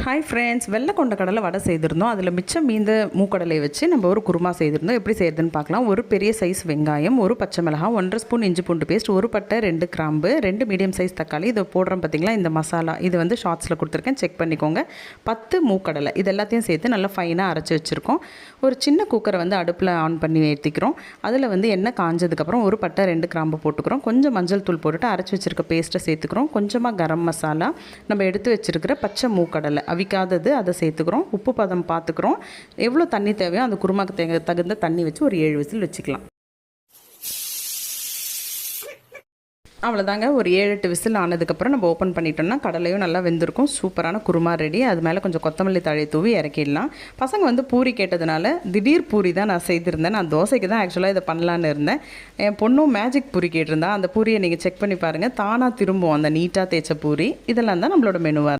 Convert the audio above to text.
Hi friends, வெள்ளை கொண்ட கடலை வடை செய்திருந்தோம். அதில் மிச்சம் மீந்த மூக்கடலை வச்சு நம்ம ஒரு குருமா செய்திருந்தோம். எப்படி செய்யறதுன்னு பார்க்கலாம். ஒரு பெரிய சைஸ் வெங்காயம், ஒரு பச்சை மிளகாய், 1.5 ஸ்பூன் இஞ்சி பூண்டு பேஸ்ட், ஒரு பட்டை, 2 கிராம்பு, 2 மீடியம் சைஸ் தக்காளி. இதை போடுறோம் பார்த்தீங்களா, இந்த மசாலா இது வந்து ஷார்ட்ஸில் கொடுத்துருக்கேன், செக் பண்ணிக்கோங்க. 10 மூக்கடலை, இது எல்லாத்தையும் சேர்த்து நல்லா ஃபைனாக அரைச்சி வச்சுருக்கோம். ஒரு சின்ன குக்கரை வந்து அடுப்பில் ஆன் பண்ணி ஏற்றிக்கிறோம். அதில் வந்து எண்ணெய் காஞ்சதுக்கப்புறம் ஒரு பட்டை, 2 கிராம்பு போட்டுக்கிறோம். கொஞ்சம் மஞ்சள் தூள் போட்டுட்டு அரைச்சி வச்சுருக்க பேஸ்ட்டை சேர்த்துக்கிறோம். கொஞ்சமாக கரம் மசாலா, நம்ம எடுத்து வச்சுருக்கிற பச்சை மூக்கடலை அவிக்காதது அதை சேர்த்துக்கிறோம். உப்பு பதம் பார்த்துக்கிறோம். எவ்வளோ தண்ணி தேவையோ அந்த குருமாக்கு தகுந்த தண்ணி வச்சு ஒரு 7 விசில் வச்சுக்கலாம். அவ்வளோதாங்க. ஒரு 7-8 விசில் ஆனதுக்கப்புறம் நம்ம ஓப்பன் பண்ணிட்டோம்னா கடலையும் நல்லா வெந்திருக்கும். சூப்பரான குருமா ரெடி. அது மேலே கொஞ்சம் கொத்தமல்லி தழை தூவி இறக்கிடலாம். பசங்க வந்து பூரி கேட்டதுனால திடீர் பூரி தான் நான் செய்திருந்தேன். நான் தோசைக்கு தான் ஆக்சுவலாக இதை பண்ணலான்னு இருந்தேன். என் பொண்ணும் மேஜிக் பூரி கேட்டிருந்தா. அந்த பூரியை நீங்கள் செக் பண்ணி பாருங்கள். தானாக திரும்பும் அந்த நீட்டாக தேய்ச்ச பூரி. இதெல்லாம் தான் நம்மளோட மெனுவாக